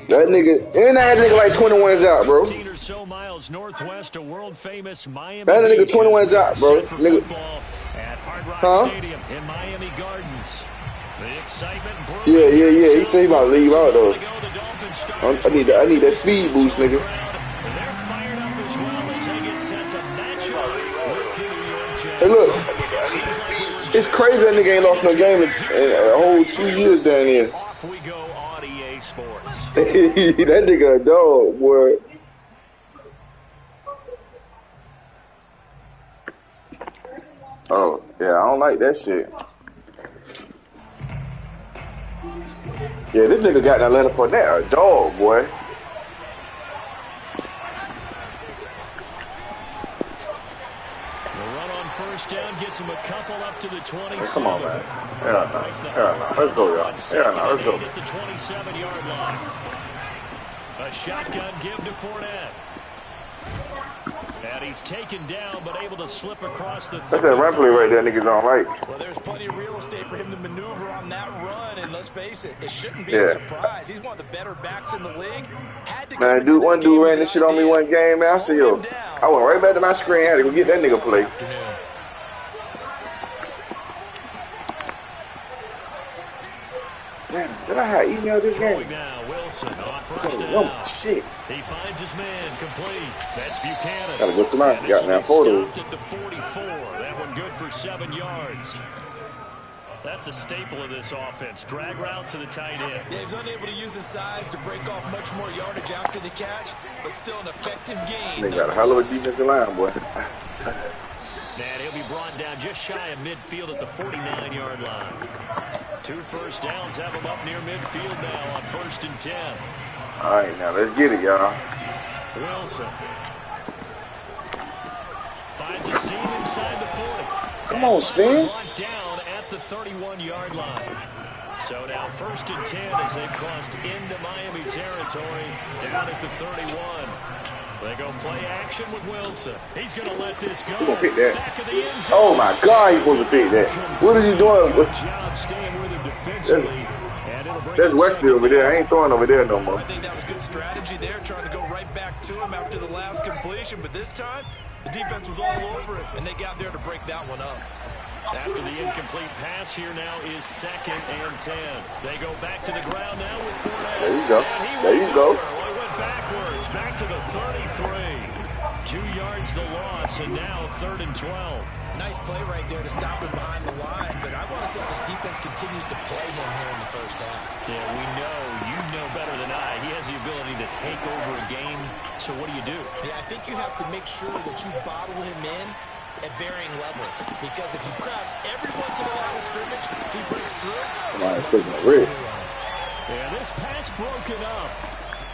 That nigga, and that nigga like 21's out, bro. 15 or so miles northwest of world famous Miami That nigga Beach as 21's we are out, bro. set for Nigga, football at Hard Rock huh? Stadium in Miami Gardens. The excitement Yeah, brewing yeah, here in yeah. He South said he about to Florida. leave So out though. the Dolphins I need that speed boost, nigga. they're fired up as well as they get set to match up with the New York Hey, Jets. look, Seems like we were it's just crazy that nigga ain't lost no game in a whole 2 years down here. off we go on EA Sports. That nigga a dog, boy. Oh, yeah, I don't like that shit. Yeah, this nigga got that Leonard Fournette, a dog, boy. The run on first down gets him a couple up to the 27. Hey, come on, man. Yeah, no. Let's go, y'all. Yeah, no, let's go. At the 27-yard line. A shotgun give to Fournette. And he's taken down, but able to slip across the 30. That's that run play right there niggas don't like. Well, there's plenty of real estate for him to maneuver on that run, and let's face it, it shouldn't be a surprise. He's one of the better backs in the league. Man, one dude ran this shit on me one game, man. I said, yo, I went right back to my screen, had to go get that nigga play. Damn, did I have emailed this game? Now, Wilson on first down. Oh, shit. He finds his man complete. That's Buchanan. Gotta go through my goddamn photos. At the 44. That one good for 7 yards. That's a staple of this offense. Drag route to the tight end. Yeah, he's unable to use his size to break off much more yardage after the catch, but still an effective gain. They got a hell of a defensive line, boy. And he'll be brought down just shy of midfield at the 49-yard line. 2 first downs have him up near midfield now on 1st and 10. All right, now let's get it, y'all. Wilson finds a seam inside the 40. Come on, Spin. Down at the 31-yard line. So now 1st and 10 as they've crossed into Miami territory down at the 31. They go play action with Wilson. He's going to let this go. He's going to pick that. Back of the end zone. Oh, my God, he's supposed to pick that. What is he doing? Good job staying with him defensively. That's Wesley over there. I ain't throwing over there no more. I think that was good strategy there, trying to go right back to him after the last completion. But this time, the defense was all over it, and they got there to break that one up. After the incomplete pass, here now is 2nd and 10. They go back to the ground now with Fournette. There you go. There you go. Well, went backwards, back to the 33. 2 yards the loss, and now 3rd and 12. Nice play right there to stop him behind the line, but I want to see how this defense continues to play him here in the first half. Yeah, you know better than I. He has the ability to take over a game, so what do? Yeah, I think you have to make sure that you bottle him in at varying levels, because if you crowd everyone to the line of scrimmage, if he breaks through, yeah, this pass broken up.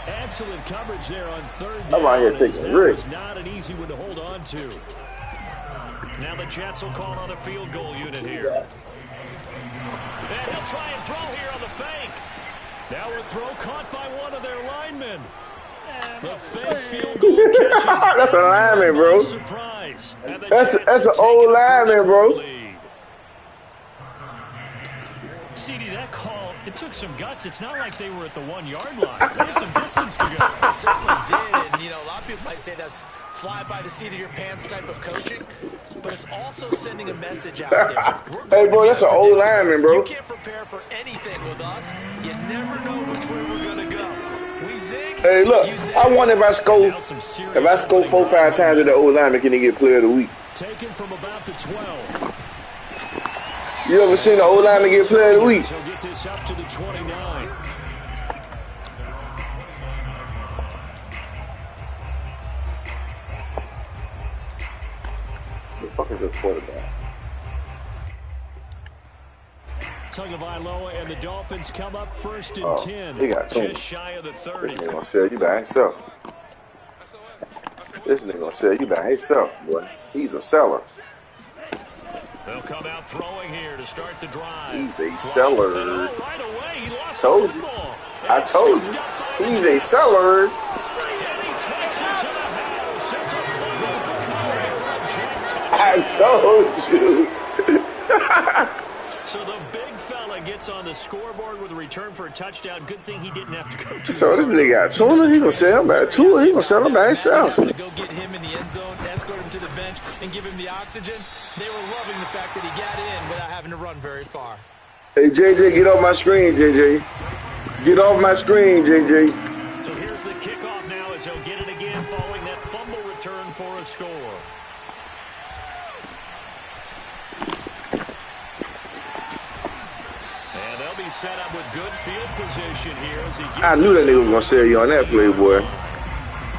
Excellent coverage there on 3rd I'm down. out here taking risks. Not an easy one to hold on to. Now the Jets will call on a field goal unit here. And he'll try and throw here on the fake. Now a throw caught by one of their linemen. The fake field goal catches. That's a lineman, bro. Surprise. That's an old lineman, bro. CD, that call, it took some guts. It's not like they were at the 1-yard line. They had some distance to go. They certainly did, and, a lot of people might say that's fly by the seat of your pants type of coaching, but it's also sending a message out there. Hey, bro, that's an old lineman, bro. You can't prepare for anything with us. You never know which way we're going to go. We zig. Hey, look, I wonder if I score 4 or 5 times at the old lineman, can he get player of the week? Taken from about the 12. You ever seen the old lineman get player of the week? He'll get this up to the 29. The fuck is this quarterback? Tagovailoa and the Dolphins come up 1st and 10. He got 2. Just shy of the 30. This nigga gonna sell you by himself. This nigga gonna sell you by himself, boy. He's a seller. They'll come out throwing here to start the drive. He's a seller. Right away, he lost Told you. I told you. He's a seller. I told you. So the big fella gets on the scoreboard with a return for a touchdown. Good thing he didn't have to go too So this nigga got tuna. He gonna sell him by Tua. He gonna sell him by himself. To go get him in the end zone, escort him to the bench, and give him the oxygen. They were loving the fact that he got in without having to run very far. Hey, JJ, get off my screen, JJ. Get off my screen, JJ. So here's the kickoff now as he'll get it again following that fumble return for a score. And they'll be set up with good field position here as he gets I knew that nigga was gonna sell you on that play, boy.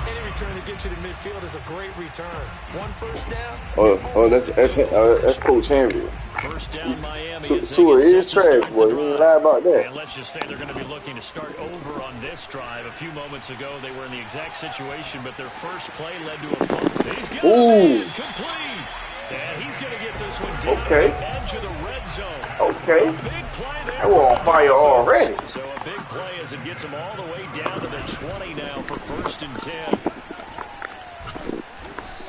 Any return that gets you to midfield is a great return. One first down. Oh, that's Coach Henry. First down, Miami. Tua is trash, boy. You ain't lie about that. And let's just say they're going to be looking to start over on this drive. A few moments ago, they were in the exact situation, but their first play led to a fumble. He's got it complete. And he's going to get this one down to the edge of the red zone. Okay. A big play there. That was on fire already. So a big play as it gets them all the way down to the 20 now for 1st and 10.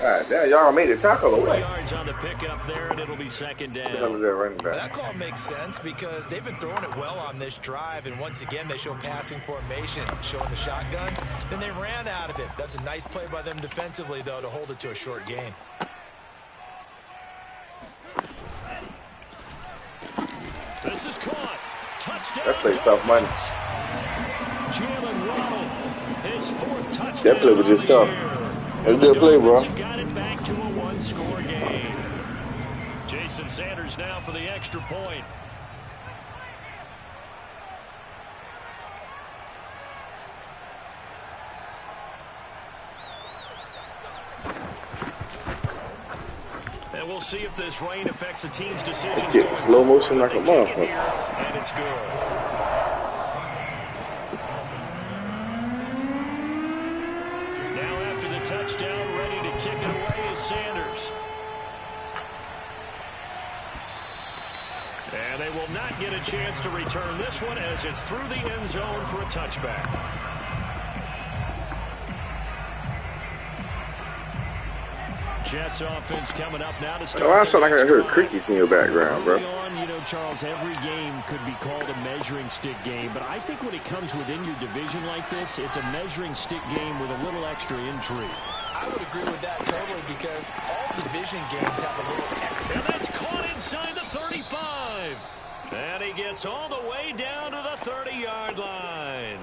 All right, now y'all made the tackle 4 away. yards on the pickup there, and it'll be 2nd down. That call makes sense because they've been throwing it well on this drive, and once again they show passing formation, showing the shotgun. Then they ran out of it. That's a nice play by them defensively, though, to hold it to a short gain. This is caught. Touchdown. That play tough money. Jalen Waddle, his 4th touchdown. That play was just tough. That's a good play, bro. Got it back to a 1-score game. Jason Sanders now for the extra point. And we'll see if this rain affects the team's decisions. Get slow motion like a motherfucker. And it's good. Touchdown, ready to kick it away is Sanders. And they will not get a chance to return this one as it's through the end zone for a touchback. Jets offense coming up now to start. Oh, I sound like I heard crickets in your background, bro. You know, Charles, every game could be called a measuring stick game, but I think when it comes within your division like this, it's a measuring stick game with a little extra intrigue. I would agree with that totally because all division games have a little extra. And that's caught inside the 35. And he gets all the way down to the 30-yard line.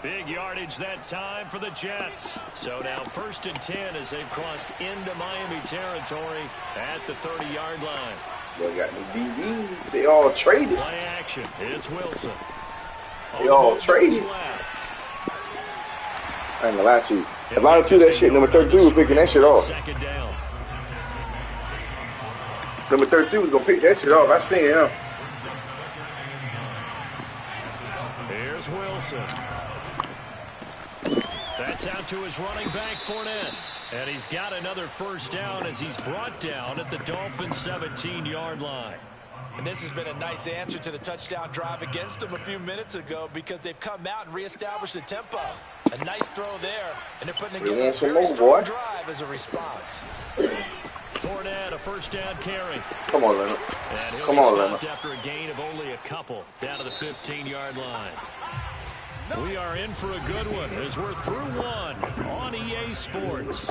Big yardage that time for the Jets. So now 1st and 10 as they've crossed into Miami territory at the 30-yard line. They got the DBs. They all traded. Play action. It's Wilson. They all traded. I ain't gonna lie to you. If I threw that shit, number 33 was picking that shit off. 2nd down. Number 33 was gonna pick that shit off. I seen him. Here's Wilson. That's out to his running back, Fournette. And he's got another 1st down as he's brought down at the Dolphins' 17-yard line. And this has been a nice answer to the touchdown drive against them a few minutes ago because they've come out and reestablished the tempo. A nice throw there, and they're putting together a very strong drive as a response. Fournette, a 1st down carry. Come on, Leonard. And he'll Come be on, stopped Leonard. after a gain of only a couple down to the 15-yard line. We are in for a good one as we're through one on EA Sports.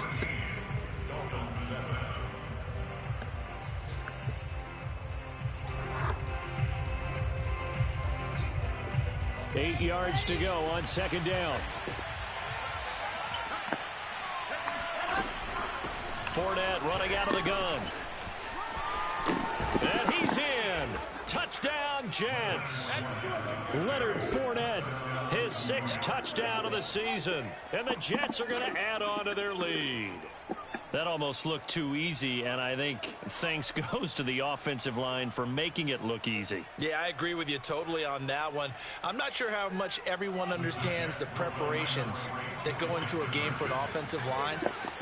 Eight yards to go on 2nd down. Fournette running out of the gun. And he's in. Touchdown, Jets. Leonard Fournette, his 6th touchdown of the season. And the Jets are going to add on to their lead. That almost looked too easy, and I think thanks goes to the offensive line for making it look easy. Yeah, I agree with you totally on that one. I'm not sure how much everyone understands the preparations that go into a game for an offensive line,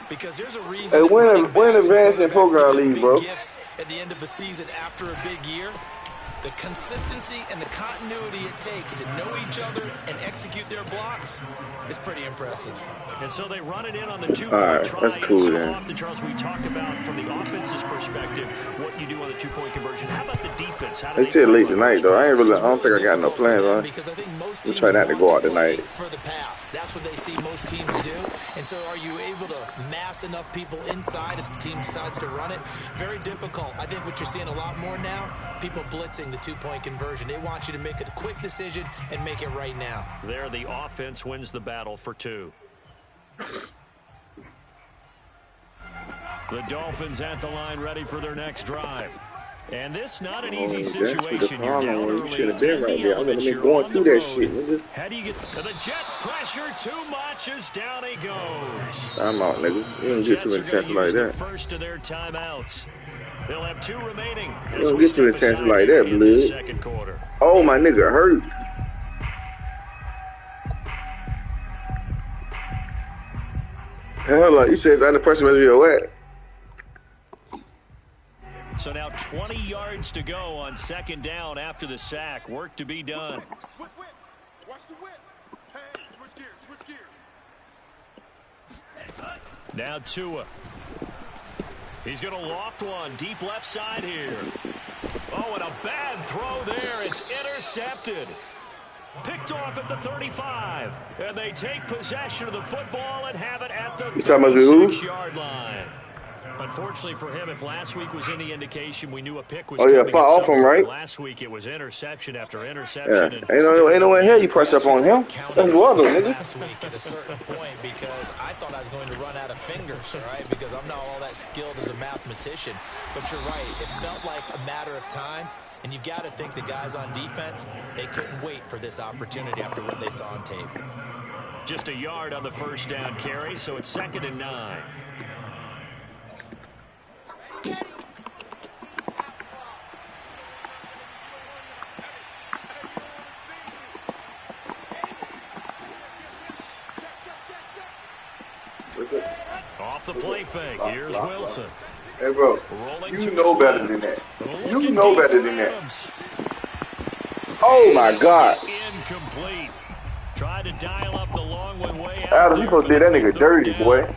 because there's a reason. Hey, when advancing program league, bro? Gifts at the end of the season after a big year. The consistency and the continuity it takes to know each other and execute their blocks is pretty impressive. And so they run it in on the two-point Alright, try. that's cool, so then. often, Charles, we talk about from the offense's perspective what you do on the two-point conversion. How about the defense? How do It's still late tonight, though. I don't think I got no plans on. Because I think most We'll teams try not to go out want play tonight. for the pass. That's what they see most teams do. And so are you able to mass enough people inside if the team decides to run it? Very difficult. I think what you're seeing a lot more now, people blitzing the two-point conversion. They want you to make a quick decision and make it right now. There, the offense wins the battle for 2. The Dolphins at the line, ready for their next drive. And this not an easy situation. You're down early. You should have been right there. I'm gonna be going through that shit, nigga. How do you get the Jets pressure too much as down he goes? I'm out, nigga. You don't get too intense like that. First of their timeouts. They'll have 2 remaining. You don't get too intense like that, blood. Second quarter. Oh, my nigga hurt. Hell, like you said, under pressure must be a wet. So now 20 yards to go on second down after the sack. Work to be done. Watch the whip. Hey, switch gears. Now Tua. He's going to loft one deep left side here. Oh, and a bad throw there. It's intercepted. Picked off at the 35. And they take possession of the football and have it at the 36-yard line. Unfortunately for him, if last week was any indication, we knew a pick was coming. Far off him, right? Last week it was interception after interception. Yeah. Ain't no way in hell you press up on him. That's water, nigga. Last week at a certain point because I thought I was going to run out of fingers, all right? Because I'm not all that skilled as a mathematician. But you're right. It felt like a matter of time. And you've got to think the guys on defense, they couldn't wait for this opportunity after what they saw on tape. Just a yard on the first down carry, so it's 2nd and 9. Off the play fake. Here's Wilson. Hey, bro, you know better than that. You know better than that. Oh, my God. Incomplete. Tried to dial up the long way out. Adam, you supposed to do that nigga dirty, boy.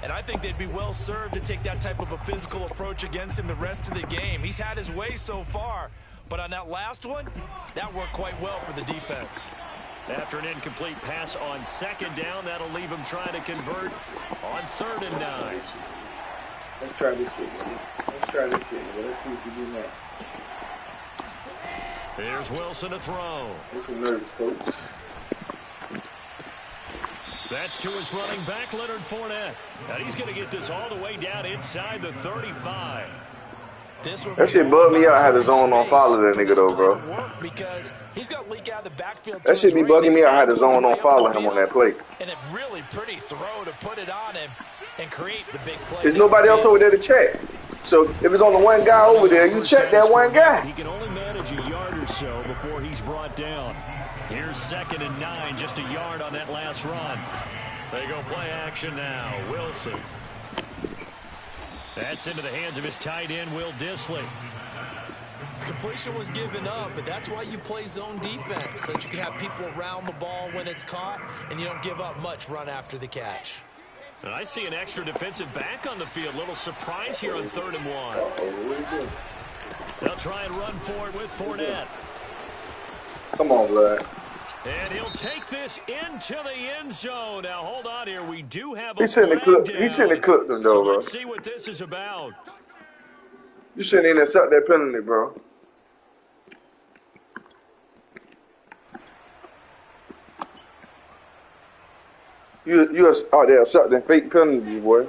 And I think they'd be well served to take that type of a physical approach against him the rest of the game. He's had his way so far. But on that last one, that worked quite well for the defense. After an incomplete pass on second down, that'll leave him trying to convert on 3rd and 9. Let's try this shit, man. Let's see if we do that. Here's Wilson to throw. This is nervous, coach. That's to his running back, Leonard Fournette. And he's going to get this all the way down inside the 35. That shit bugged me out. I had to zone on follow that nigga, though, bro. Because he's got to leak out of the backfield. That shit be bugging me out. I had to zone on follow him on that play. And a really pretty throw to put it on him and create the big play. There's nobody else over there to check. So if it's only one guy over there, you check that one guy. He can only manage a yard or so before he's brought down. Here's 2nd and 9, just a yard on that last run. They go play action now. Wilson. That's into the hands of his tight end, Will Dissly. Completion was given up, but that's why you play zone defense, so that you can have people around the ball when it's caught, and you don't give up much run after the catch. And I see an extra defensive back on the field. Little surprise here on 3rd and 1. They'll try and run for it with Fournette. Come on, blood. And he'll take this into the end zone. Now, hold on here. We do have a He shouldn't have clipped them, though, so bro. let's see what this is about. You shouldn't even accept that penalty, bro. You out there accepting fake penalties, boy.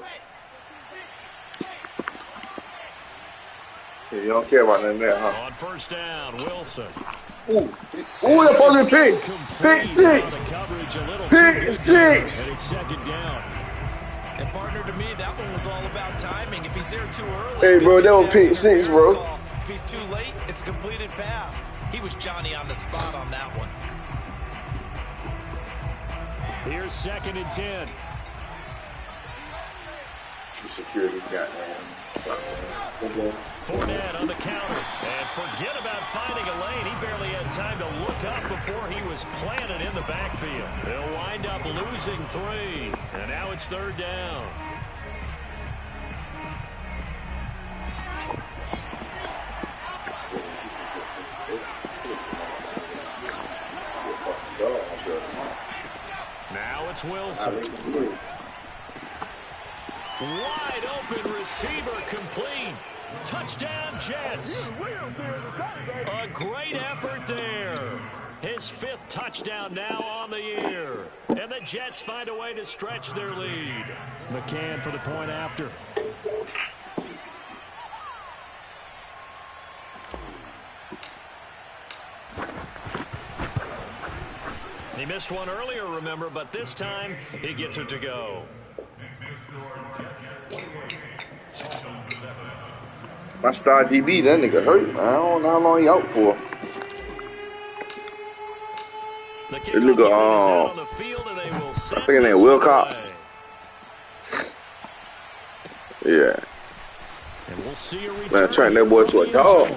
Yeah, you don't care about none of that, huh? On first down, Wilson. Ooh, that supposed to be pick. Pick 6. Pick 6. And it's 2nd down. And partner, to me, that one was all about timing. If he's there too early, hey, bro, that was pick 6, bro. If he's too late, it's a completed pass. He was Johnny on the spot on that one. Here's 2nd and 10. Security goddamn. Fournette on the counter. And forget about finding a lane. He barely had time to look up before he was planted in the backfield. They'll wind up losing 3. And now it's 3rd down. Now it's Wilson. Wide open receiver complete. Touchdown, Jets. A great effort there. His 5th touchdown now on the year. And the Jets find a way to stretch their lead. McCann for the point after. He missed one earlier, remember, but this time he gets it to go. My star DB, that nigga hurt. I don't know how long he out for. That nigga, I think his name Wilcox. Yeah. And we'll see a man, turn that boy to a dog.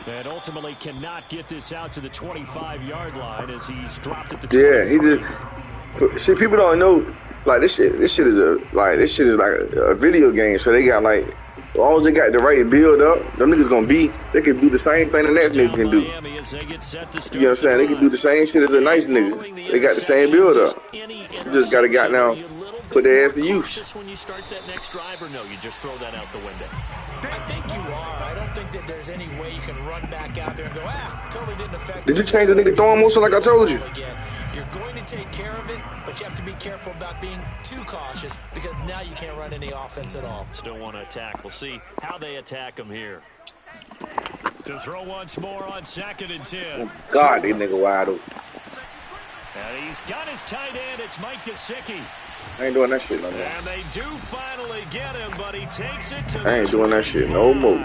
And ultimately cannot get this out to the 25-yard line as he's dropped at the 20. Yeah, he just see, people don't know, like this shit is like a video game, so they got like, as long as they got the right build up, them niggas gonna be, they can do the same thing the next nigga can do. You know what I'm saying? They can do the same shit as a nice nigga. They got the same build up. You just gotta got now put their ass to use. Just when you start that next drive, or no, you just throw that out the window. I think you are. I don't think that there's any way you can run back out there and go, totally didn't affect. Did you change the nigga throwing motion like I told you? You're going to take care of it, but you have to be careful about being too cautious because now you can't run any offense at all. Still want to attack. We'll see how they attack him here. To throw once more on 2nd and 10. Oh God, these nigga wide open. And he's got his tight end. It's Mike Gesicki. I ain't doing that shit no more. And they do finally get him, but he takes it to I ain't doing that shit no more.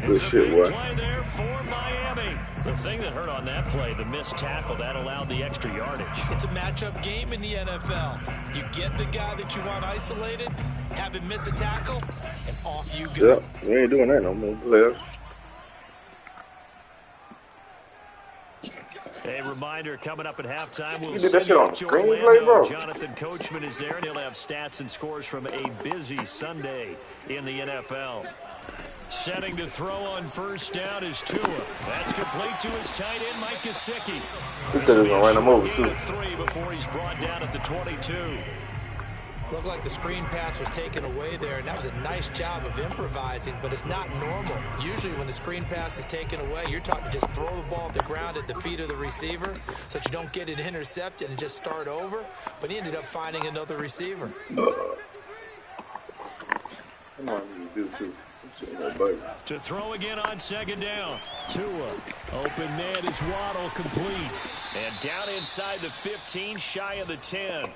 Good shit, boy. Play there for Miami. The thing that hurt on that play, the missed tackle, that allowed the extra yardage. It's a matchup game in the NFL. You get the guy that you want isolated, have him miss a tackle, and off you go. Yep, we ain't doing that no more, players. A reminder coming up at halftime. We'll you did that shit on the screenplay, bro. Jonathan Coachman is there, and he'll have stats and scores from a busy Sunday in the NFL. Setting to throw on 1st down is Tua. That's complete to his tight end, Mike Gesicki. He said he was going to run him over, too. 3 before he's brought down at the 22. Looked like the screen pass was taken away there, and that was a nice job of improvising, but it's not normal. Usually when the screen pass is taken away, you're taught to just throw the ball at the ground at the feet of the receiver so that you don't get it intercepted and just start over, but he ended up finding another receiver. Come on, you do too. To throw again on 2nd down. Tua. Open man is Waddle, complete. And down inside the 15, shy of the 10.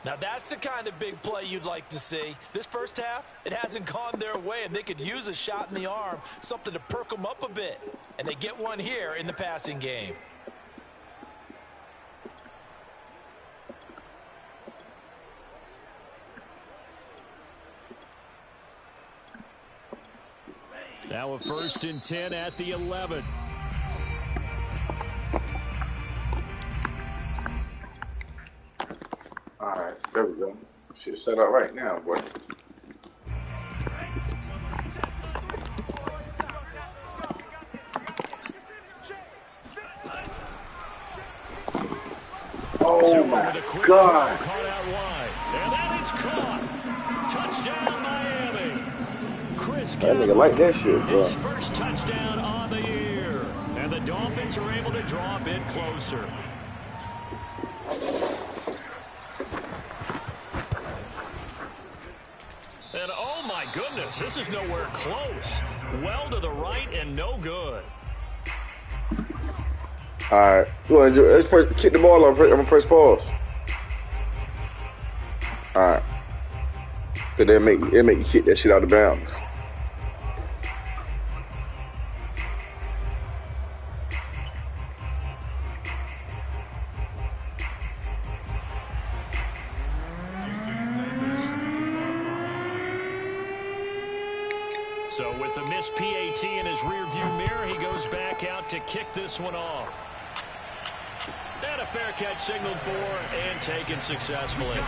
Now that's the kind of big play you'd like to see. This first half, it hasn't gone their way, and they could use a shot in the arm, something to perk them up a bit. And they get one here in the passing game. Now a 1st and 10 at the 11. All right, there we go. Shit set up right now, boy. Oh my God! Caught out wide, and that is caught. Touchdown, Miami. Chris That nigga like that shit, bro. His first touchdown on the year, and the Dolphins are able to draw a bit closer. And oh my goodness, this is nowhere close. Well to the right and no good. All right, let's kick the ball off. I'm gonna press pause. All right, cause they make you kick that shit out of bounds. So with the missed PAT in his rearview mirror, he goes back out to kick this one off. And a fair catch signaled for and taken successfully.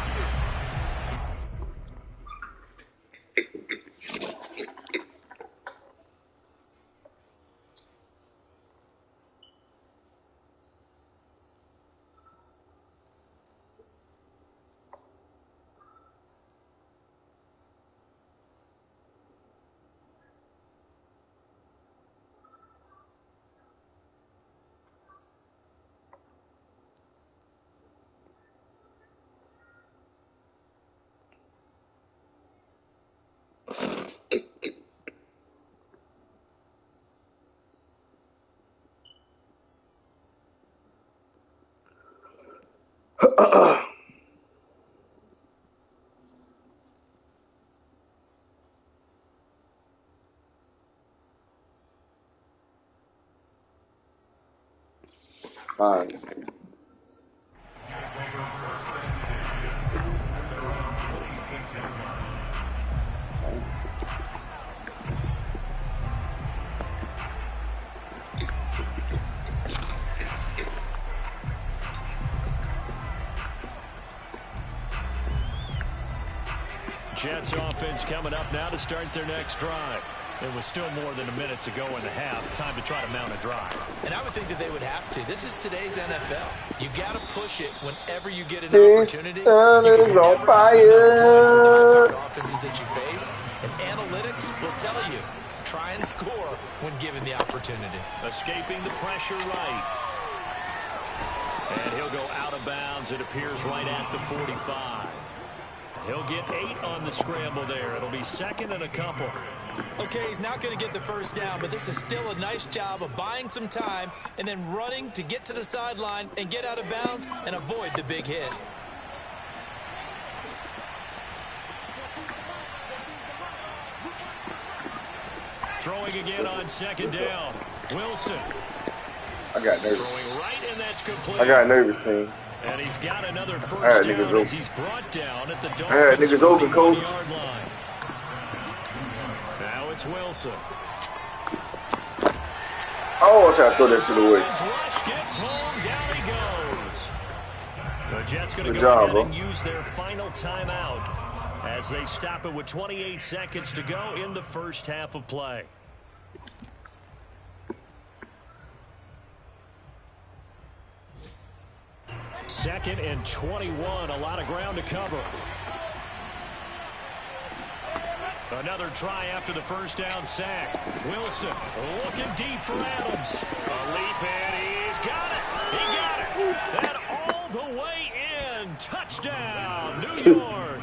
All right. Jets offense coming up now to start their next drive. There was still more than a minute to go in the half. Time to try to mount a drive. And I would think that they would have to. This is today's NFL. You got to push it whenever you get an opportunity. Sun is on fire. Offenses that you face, and analytics will tell you. Try and score when given the opportunity. Escaping the pressure right. And he'll go out of bounds. It appears right at the 45. He'll get 8 on the scramble there. It'll be second and a couple. Okay, he's not going to get the first down, but this is still a nice job of buying some time and then running to get to the sideline and get out of bounds and avoid the big hit. Throwing again on second down. Wilson. I got nervous. Throwing right, and that's complete. I got nervous, team. And he's got another first down as he's brought down at the Dolphins' niggas open, coach. Yard line. Now it's Wilson. Oh, I'll try to throw that shit away. Rush gets home, down he goes. The Jets going to Good go job, ahead and bro. use their final timeout as they stop it with 28 seconds to go in the first half of play. Second and 21, a lot of ground to cover. Another try after the first down sack. Wilson looking deep for Adams. A leap and he's got it. He got it. And all the way in. Touchdown, New York.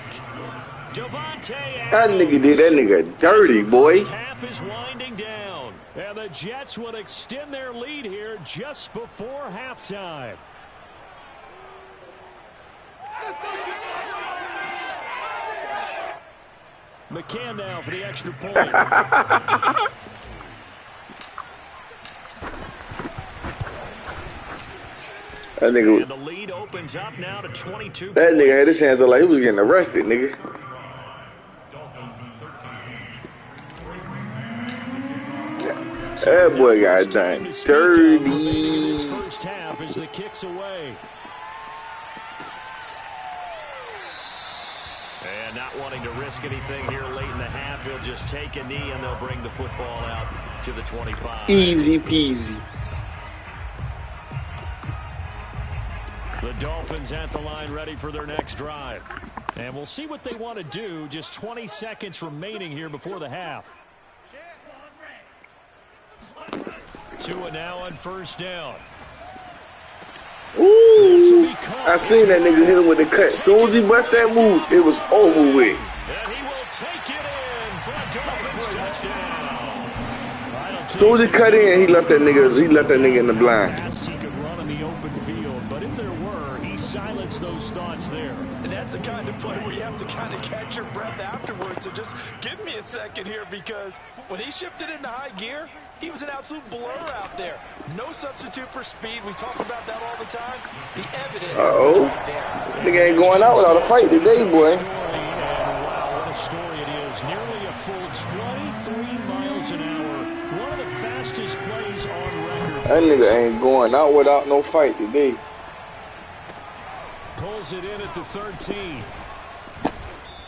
Devontae Adams. That nigga did that nigga dirty, boy. First half is winding down. And the Jets will extend their lead here just before halftime. McCann now for the extra point. That nigga. And the lead opens up now to 22 That points. nigga had his hands up like he was getting arrested, nigga. That boy got done dirty. First half as the kicks away. And not wanting to risk anything here late in the half, he'll just take a knee and they'll bring the football out to the 25. Easy peasy. The Dolphins at the line ready for their next drive. And we'll see what they want to do. Just 20 seconds remaining here before the half. Tua now on first down. Ooh, I seen that nigga hit him with the cut. As soon as he bust that move, it was over with. And he will take it in for a Dolphins touchdown. As soon as he cut in, he left that nigga in the blind. He could run in the open field, but if there were, he silenced those thoughts there. And that's the kind of play where you have to kind of catch your breath afterwards. So just give me a second here, because when he shifted into high gear, he was an absolute blur out there. No substitute for speed. We talk about that all the time. The evidence is right there. This nigga ain't going out without a fight today, boy. Wow, what a story it is. Nearly a full 23 That nigga ain't going out without no fight today. Pulls it in at the 13.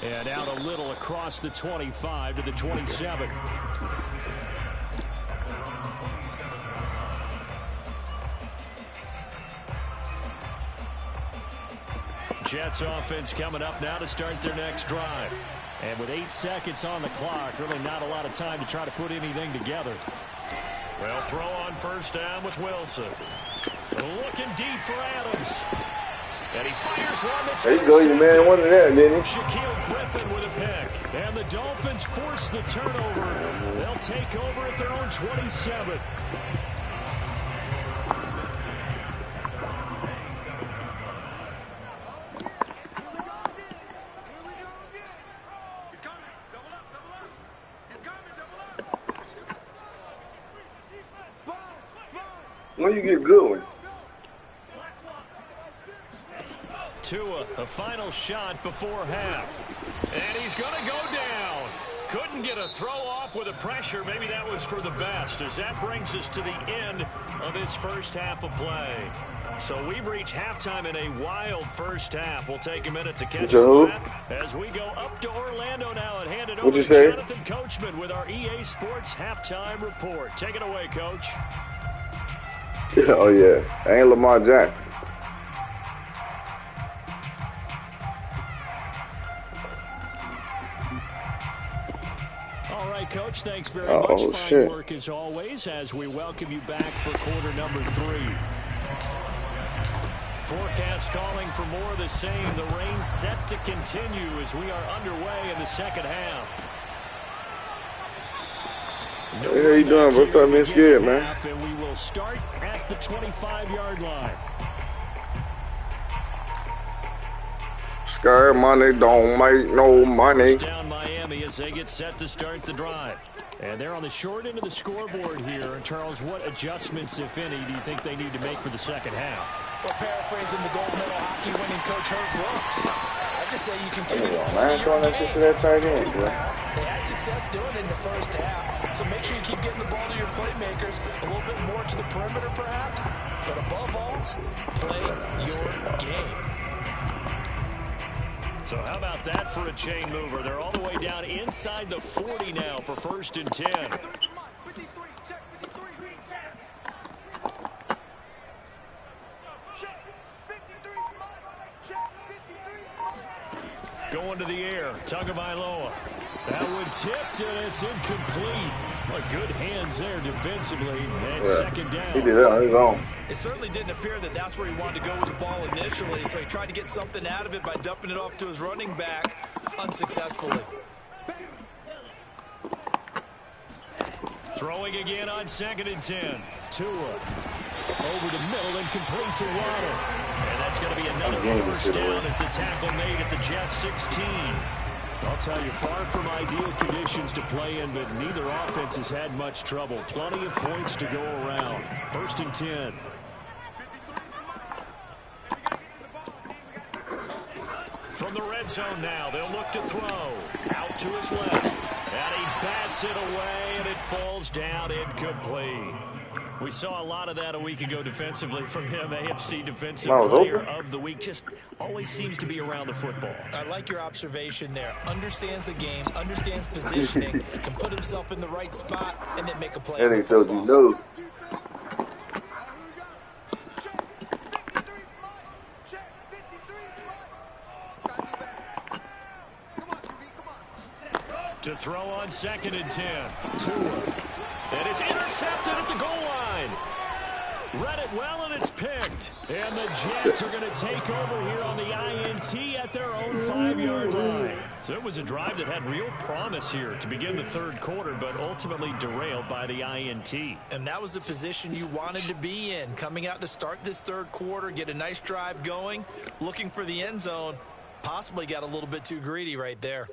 And out a little across the 25 to the 27. Jets offense coming up now to start their next drive. And with 8 seconds on the clock, really not a lot of time to try to put anything together. Well, throw on first down with Wilson. Looking deep for Adams. And he fires one that's there you go, you man wanted that, didn't he? Shaquille Griffin with a pick. And the Dolphins force the turnover. They'll take over at their own 27. When you get good one. Tua, a final shot before half. And he's going to go down. Couldn't get a throw off with the pressure. Maybe that was for the best, as that brings us to the end of this first half of play. So we've reached halftime in a wild first half. We'll take a minute to catch our breath as we go up to Orlando now and hand it over to Jonathan Coachman with our EA Sports Halftime Report. Take it away, Coach. Oh, yeah. I ain't Lamar Jackson. All right, Coach, thanks very much. Fine work as always as we welcome you back for quarter number 3. Forecast calling for more of the same. The rain set to continue as we are underway in the second half. How you doing, bro? Stop being scared, man. And we will start at the 25-yard line. Scared money don't make no money. Down Miami as they get set to start the drive. And they're on the short end of the scoreboard here. And Charles, what adjustments, if any, do you think they need to make for the second half? Well, paraphrasing the gold medal hockey winning coach Herb Brooks, I just say you continue to play man, throwing that shit to that tight end, bro. They had success doing it in the first half, so make sure you keep getting the ball to your playmakers, a little bit more to the perimeter perhaps, but above all, play your game. So how about that for a chain mover? They're all the way down inside the 40 now for 1st and 10. Going to the air, Tagovailoa. That one tipped, and it's incomplete. Well, good hands there defensively, and second down. He did that on his own. It certainly didn't appear that that's where he wanted to go with the ball initially, so he tried to get something out of it by dumping it off to his running back unsuccessfully. Throwing again on 2nd and 10. Tua over the middle and complete to Waddle. And that's going to be another first down as the tackle made at the Jets 16. I'll tell you, far from ideal conditions to play in, but neither offense has had much trouble. Plenty of points to go around. 1st and 10. From the red zone now, they'll look to throw. Out to his left. And he bats it away, and it falls down incomplete. We saw a lot of that a week ago defensively from him. AFC Defensive Player of the Week. Just always seems to be around the football. I like your observation there. Understands the game, understands positioning, can put himself in the right spot, and then make a play. And he told you no. To throw on 2nd and 10. Tua. And it's intercepted at the goal line. Read it well, and it's picked. And the Jets are going to take over here on the INT at their own 5-yard line. So it was a drive that had real promise here to begin the third quarter, but ultimately derailed by the INT. And that was the position you wanted to be in. Coming out to start this third quarter, get a nice drive going, looking for the end zone. Possibly got a little bit too greedy right there.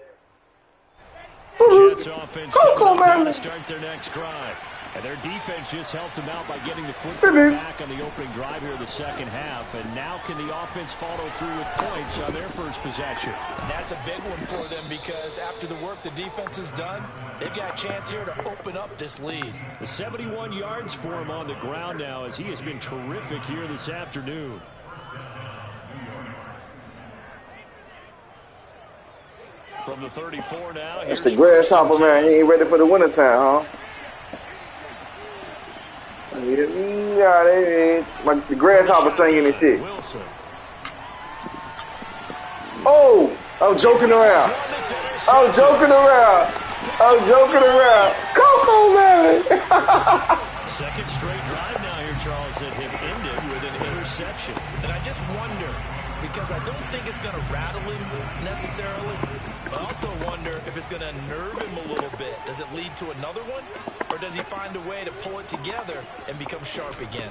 Jets offense coming up to start their next drive. And their defense just helped them out by getting the football back on the opening drive here in the second half. And now can the offense follow through with points on their first possession? And that's a big one for them because after the work the defense has done, they've got a chance here to open up this lead. The 71 yards for him on the ground now as he has been terrific here this afternoon. From the 34 now. It's the grasshopper, man. He ain't ready for the wintertime, huh? Yeah, the grasshopper singing and shit. Wilson. Oh, I'm joking around. I'm joking around. I'm joking around. Coco, man. Second straight drive now here, Charles, that have ended with an interception. And I just wonder, because I don't think it's going to rattle him necessarily, but I also wonder if it's going to nerve him a little bit. Does it lead to another one? Or does he find a way to pull it together and become sharp again?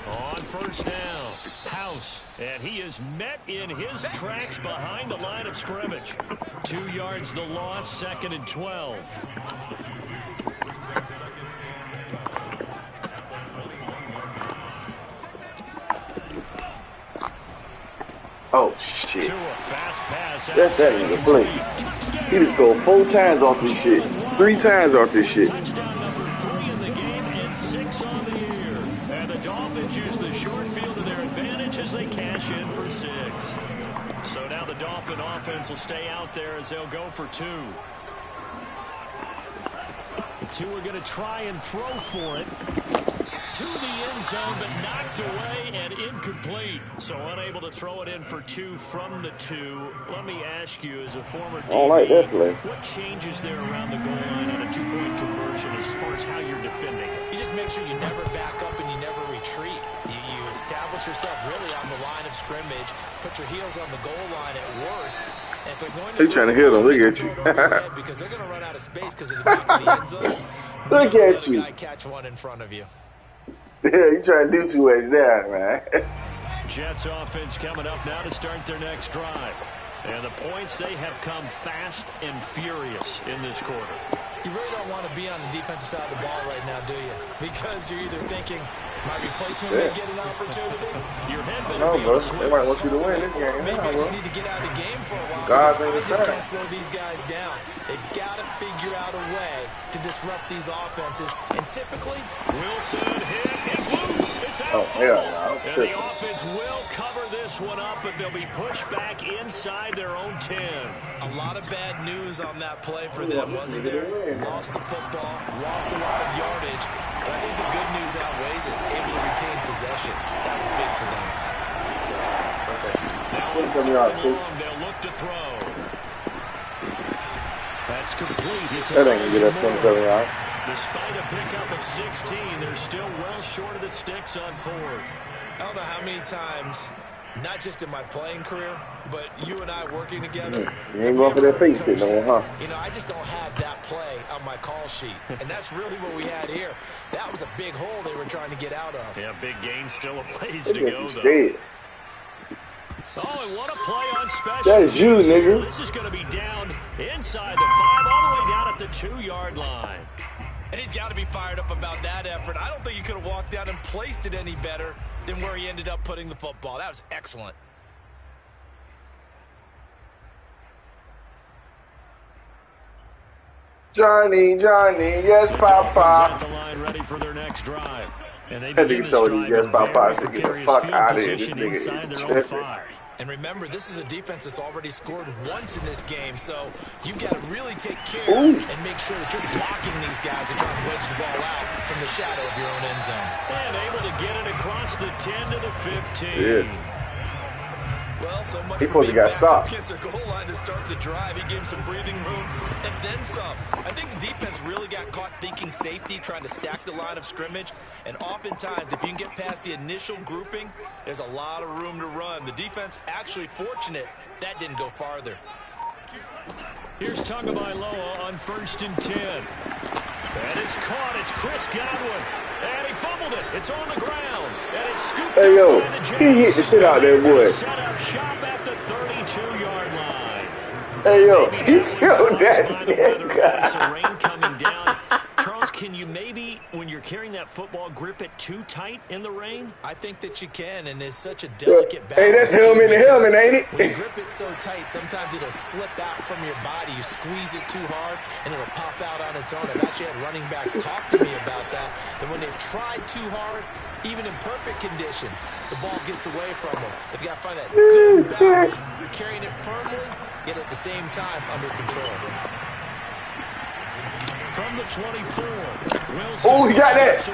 On first down, House. And he is met in his tracks behind the line of scrimmage. 2 yards the loss, 2nd and 12. Oh, shit. Fast pass. That's that nigga play. He just scored 4 times off this shit. 3 times off this shit. Touchdown number 3 in the game and 6 on the year. And the Dolphins use the short field to their advantage as they cash in for 6. So now the Dolphin offense will stay out there as they'll go for 2. The 2 are going to try and throw for it. To the end zone, but knocked away and incomplete. So unable to throw it in for 2 from the 2. Let me ask you, as a former DB, I don't like that play. What changes there around the goal line on a 2-point conversion as far as how you're defending it? You just make sure you never back up and you never retreat. You establish yourself really on the line of scrimmage, put your heels on the goal line at worst. And if they're going to trying to hit him. Look at you. because they're going to run out of space because of the back of the end zone. Look at you. Guy catch one in front of you. Yeah, you trying to do too much there, man. Jets offense coming up now to start their next drive. And the points, they have come fast and furious in this quarter. You really don't want to be on the defensive side of the ball right now, do you? Because you're either thinking, my replacement may get an opportunity. Your head No, bro. They might want you to win this game. Maybe No, I just bro. need to get out of the game for a while. God's because on your I just side. can't slow these guys down. They've got to figure out a way to disrupt these offenses. And typically, Wilson hit. It's loose. It's out. Oh, hell no. And the offense will cover this one up, but they'll be pushed back inside their own 10. a lot of bad news on that play for them, wasn't there? Lost the football, lost a lot of yardage. But I think the good news outweighs it. Able to retain possession. That was big for them. They'll look to throw. That's complete. It's That ain't gonna get us 27 yards. Despite a pickup of 16, they're still well short of the sticks on 4th. I don't know how many times, not just in my playing career, but you and I working together. You ain't going for that face shit no more, huh? You know, I just don't have that play on my call sheet. And that's really what we had here. That was a big hole they were trying to get out of. Yeah, big gain, still a ways Look to at go, you though. scared. Oh, and what a play on special. That is you, nigga. This is going to be down inside the 5, all the way down at the 2-yard line. And he's got to be fired up about that effort. I don't think he could have walked down and placed it any better than where he ended up putting the football. That was excellent. Johnny, yes, Papa. At the line, ready for their next drive. And they That begin nigga this told you, drive yes, in Papa. very I said, get the precarious fuck field out of here. This position nigga inside is their own tripping. 5. And remember, this is a defense that's already scored once in this game, so you got to really take care and make sure that you're blocking these guys and trying to wedge the ball out from the shadow of your own end zone. And able to get it across the 10 to the 15. Yeah. Well, so much He for supposed to being got back stopped. against their goal line to start the drive. He gave him some breathing room and then some. I think the defense really got caught thinking safety, trying to stack the line of scrimmage. And oftentimes, if you can get past the initial grouping, there's a lot of room to run. The defense actually fortunate that didn't go farther. Here's Tagovailoa on 1st and 10. And it's caught. It's Chris Godwin. And he fumbled it. It's on the ground. And it's scooped Hey, yo, up by the Jets. he hit the shit out there, boy. Set up shop at the 32-yard line. Hey, yo, Maybe he that was killed caused that by the weather. nigga. Some rain coming down. Charles, can you maybe, when you're carrying that football, grip it too tight in the rain? I think that you can, and it's such a delicate balance. Hey, that's helmet to helmet, ain't it? When you grip it so tight, sometimes it'll slip out from your body. You squeeze it too hard, and it'll pop out on its own. I've actually had running backs talk to me about that when they've tried too hard, even in perfect conditions, the ball gets away from them. They've got to find that good balance. You're carrying it firmly, yet at the same time under control. From the 24, Wilson. Oh, he got that.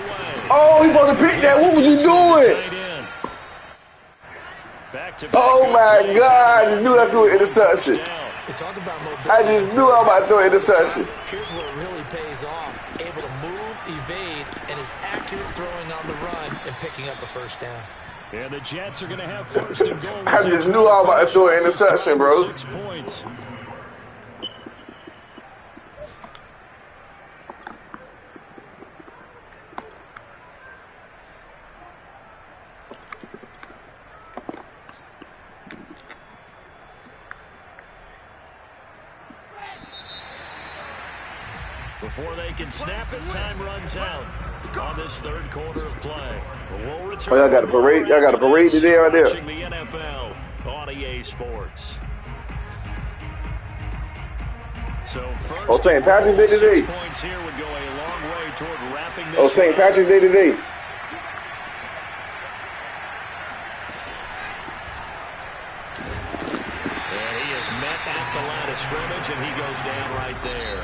Oh, he supposed to pick that. What was you doing? Oh, my God. I just knew I threw an interception. Talk about mobility. I just knew I was about to throw an interception. Here's where it really pays off. Able to move, evade, and is accurate throwing on the run and picking up a first down. And the Jets are going to have first and goal. I just knew I was about to throw an interception, bro. 6 points. Before they can snap it, time runs out on this third quarter of play. We'll return. Oh, y'all got a parade. Y'all got a parade today right there. Watching the NFL on EA Sports. So first, Oh, St. Patrick's Day today. 6 points here would go a long way toward wrapping this. Oh, St. Patrick's Day today. And he is met at the line of scrimmage, and he goes down right there.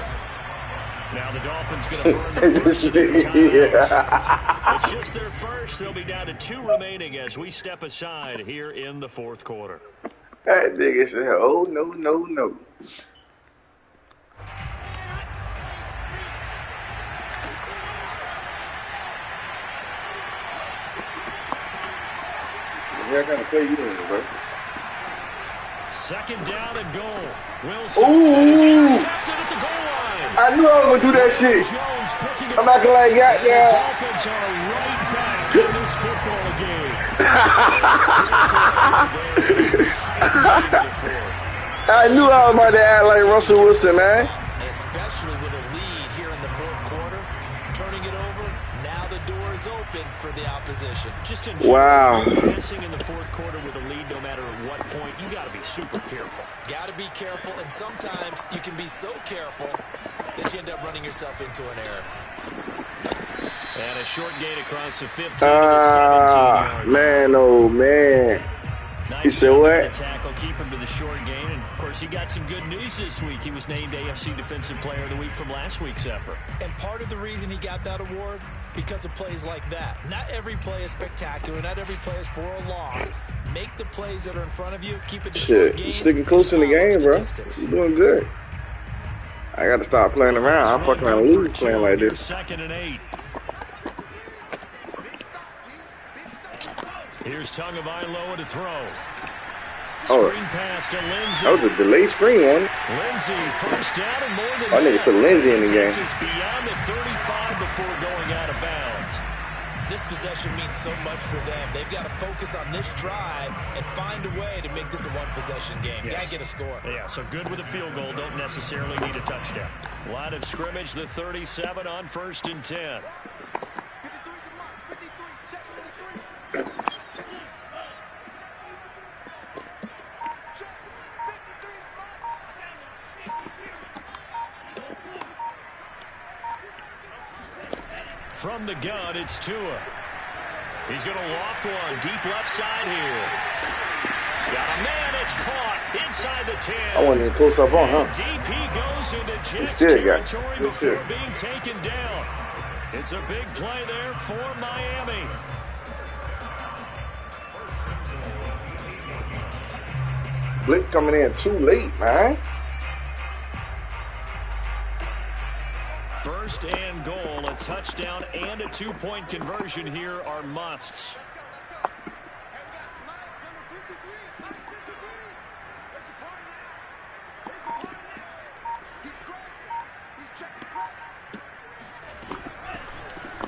Now the Dolphins going to burn the first It's just their first. They'll be down to 2 remaining as we step aside here in the fourth quarter. That nigga said, oh, no, no, no. Yeah, I gotta play you in, bro. Second down and goal. Wilson. Ooh. Is intercepted at the goal line. I knew I was gonna do that shit. Jones picking I'm not gonna like that, The yeah. Dolphins are right back in this football game. I knew I was about to act like Russell Wilson, man. Especially with a lead here in the fourth quarter. Turning it over, now the door is open for the opposition. Just in Wow. Passing in the fourth quarter with a lead, no matter at what point, you got to be super careful. Got to be careful, and sometimes you can be so careful that you end up running yourself into an error. And a short gain across the 15 to the 17-yard. Man, oh, man. You said what? The tackle, keep him to the short gain. And, of course, he got some good news this week. He was named AFC Defensive Player of the Week from last week's effort. And part of the reason he got that award, because of plays like that. Not every play is spectacular. Not every play is for a loss. Make the plays that are in front of you. Keep it to short Shit, you gains. sticking close in the game, bro. You doing good. I got to stop playing around. I'm fucking around losing playing like this. Second and 8. Here's Tagovailoa to throw. Oh, Screen pass to Lindsey. that was a delayed screen one. Lindsey, first down and more than I need to put Lindsey in the game. Takes us beyond the 35 before going out of bounds. This possession means so much for them. They've got to focus on this drive and find a way to make this a one-possession game. Got to get a score. Yeah, so good with a field goal. Don't necessarily need a touchdown. Line of scrimmage, the 37 on 1st and 10. From the gun, it's Tua. He's going to loft one deep left side here. Got a man, it's caught inside the 10. I wasn't even close up on, huh? DP goes into Jets good, guy. territory Good before shit. being taken down. It's a big play there for Miami. Blitz coming in too late, man. First and goal, a touchdown and a 2-point conversion here are musts.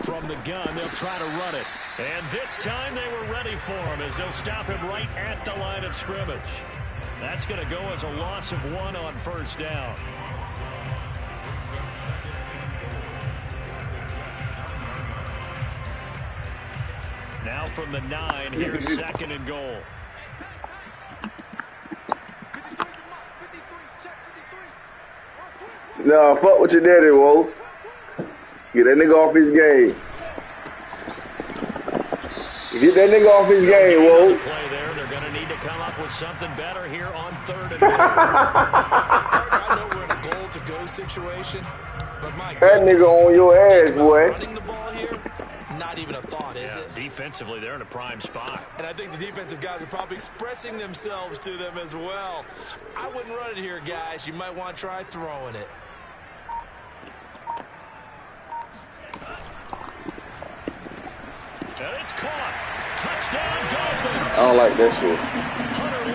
From the gun, they'll try to run it. And this time they were ready for him as they'll stop him right at the line of scrimmage. That's going to go as a loss of 1 on first down. Now from the 9, here's 2nd and goal. No, fuck with your daddy, whoa. Get that nigga off his game. Get that nigga off his game, whoa. Play there. They're going to need to come up with something better here on 3rd and goal. I know we're in a goal-to-go situation, but my that nigga on your ass, boy. Running the ball here, not even a thought, is it? Defensively, they're in a prime spot. And I think the defensive guys are probably expressing themselves to them as well. I wouldn't run it here, guys. You might want to try throwing it. And it's caught. Touchdown, Dolphins. I don't like that shit. Hunter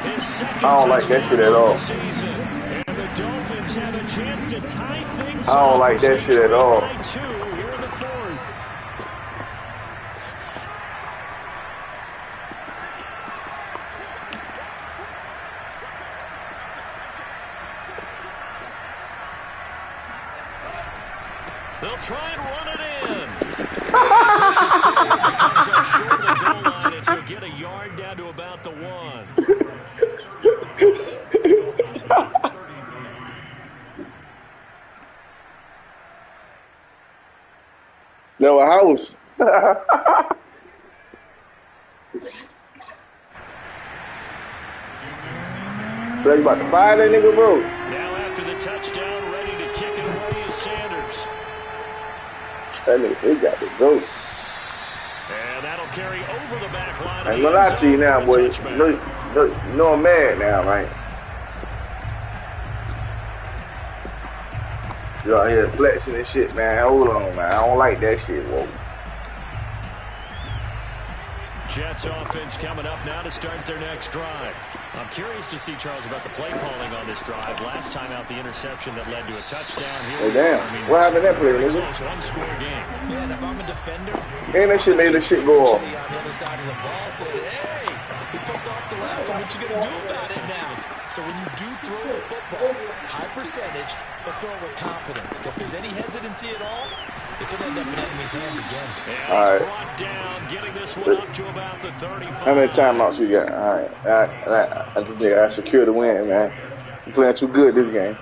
Long, his second I don't like that shit at all. season. And the Dolphins have a chance to tie things I don't like that shit at all. by 2 here in the 4th. They'll try and run it in. Comes up short of the goal line as he'll get a yard down to about the 1. No, a house. So you about to fire that nigga, bro? Now after the touchdown, ready to kick it away is Sanders. That nigga said he got to go. And that'll carry over the back line. I ain't gonna lie to you now, boy. You know I'm mad now, man. You out here flexing and shit, man. Hold on, man. I don't like that shit, whoa. Jets offense coming up now to start their next drive. I'm curious to see, Charles, about the play calling on this drive. Last time out, the interception that led to a touchdown. Here Hey, damn. What happened to that play, nigga? One-score game. Yeah, and if I'm a defender, And that shit made the shit go off. on the other side of the ball said, hey, he picked off the last one. What you going to do about it now? So when you do throw the football, high percentage, but throw it with confidence. If there's any hesitancy at all, it could end up in enemy's hands again. And All he's right. brought down, getting this one up to about the 35. How many timeouts you got? All right. I just I secure the win, man. You playing too good this game.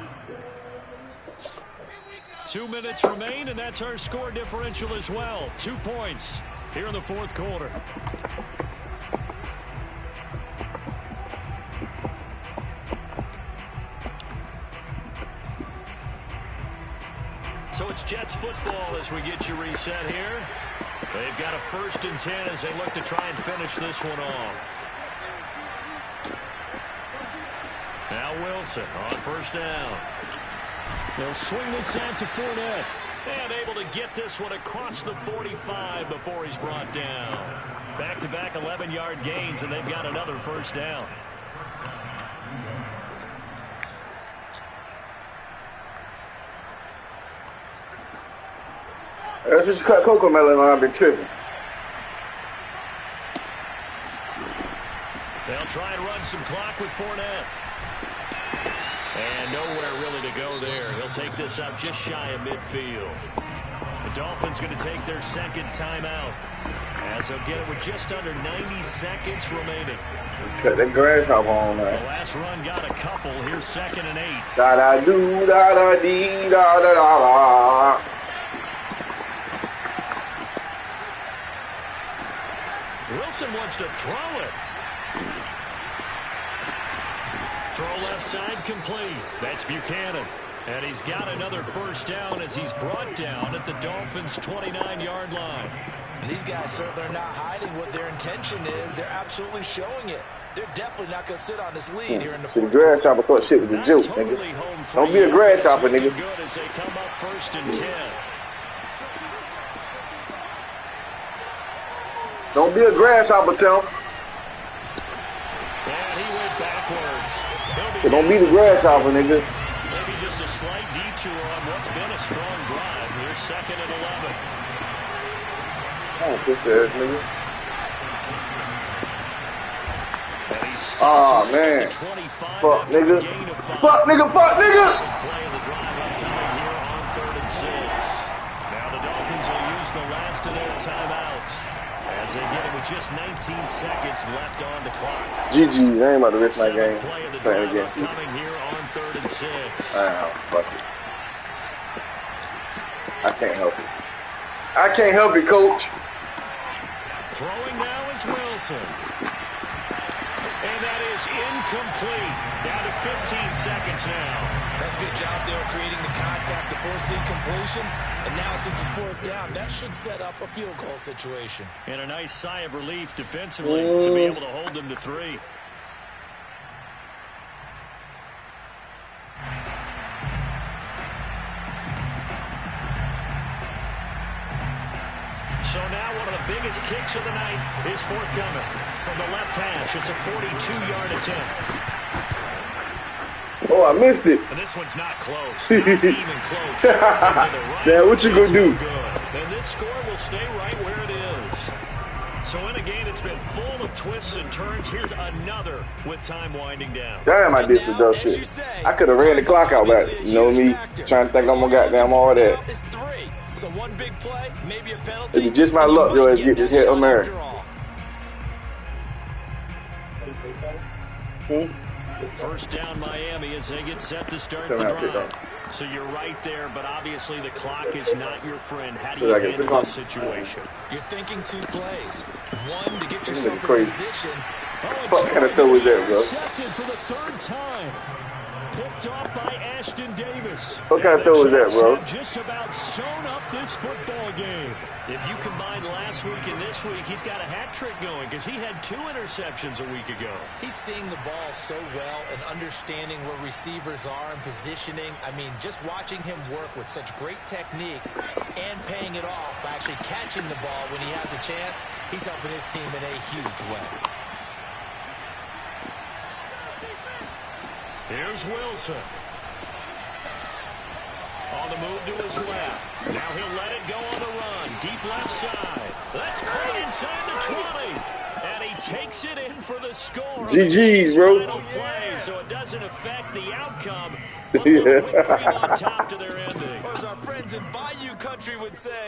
2 minutes remain, and that's our score differential as well. 2 points here in the 4th quarter. So it's Jets football as we get you reset here. They've got a 1st and 10 as they look to try and finish this one off. Now Wilson on 1st down. They'll swing this out to Fournette. And able to get this one across the 45 before he's brought down. Back-to-back 11-yard gains, and they've got another 1st down. That's just cut Coco Melon on. I've been tripping. They'll try and run some clock with Fournette. And nowhere really to go there. He'll take this up just shy of midfield. The Dolphins going to take their 2nd timeout, as they'll get it with just under 90 seconds remaining. Cut that grasshopper on, The man. last run got a couple. Here's 2nd and 8. Da da do, da da dee, da da da da. Wilson wants to throw it. Throw left side complete. That's Buchanan. And he's got another 1st down as he's brought down at the Dolphins' 29-yard line. And these guys certainly are not hiding what their intention is. They're absolutely showing it. They're definitely not going to sit on this lead here in the See, the 4th. grasshopper thought shit was a joke, Totally nigga. home free. Don't be a grasshopper, Looking nigga. good as they come up 1st and 10. Don't be a grasshopper, Tim. And he went backwards. So don't be the grasshopper, nigga. Maybe just a slight detour on what's been a strong drive. Here's 2nd and 11. Oh, pussy ass nigga. And he's stopped Aw, right man. at the 25 Fuck, after a nigga. gain of 5. Fuck, nigga, fuck, nigga. Seventh play of the drive upcoming here on 3rd and 6. Now the Dolphins will use the last of their timeouts as they get it with just 19 seconds left on the clock. GG, I ain't about to risk my Seventh game play of the playing drive against you. coming here on 3rd and 6. Fuck it. I can't help it. I can't help it, coach. Throwing now is Wilson. And that is incomplete. Down to 15 seconds now. That's a good job there creating the contact to force incompletion. And now since it's 4th down, that should set up a field goal situation. And a nice sigh of relief defensively to be able to hold them to 3. So now one of the biggest kicks of the night is forthcoming. From the left hash, it's a 42-yard attempt. Oh, I missed it. And this one's not close. Not even close. Right. Yeah, what you gonna do? And this score will stay right where it is. So in a game that's been full of twists and turns, here's another with time winding down. Damn, I did some dumb shit. I could have ran the clock out back. You know me, trying to think I'm gonna goddamn all that. It's 3. So one big play, maybe a penalty. It'd be just my luck, though, as get this hit on there. First down Miami as they get set to start the drive. So you're right there, but obviously the clock is not your friend. How do you handle this situation? You're thinking 2 plays. One, to get yourself in position. What kind of throw is that, bro? Intercepted for the 3rd time. Picked off by Ashton Davis. What kind of throw is that, bro? Just about sewn up this football game. If you combine last week and this week, he's got a hat trick going because he had 2 interceptions a week ago. He's seeing the ball so well and understanding where receivers are and positioning. I mean, just watching him work with such great technique and paying it off by actually catching the ball when he has a chance, he's helping his team in a huge way. Here's Wilson. On the move to his left. Now he'll let it go on the run. Deep left side. That's caught inside the 20. And he takes it in for the score. GG's, bro. Final play, so it doesn't affect the outcome. But a little whipped cream on top to their ending. Or as our friends in Bayou Country would say,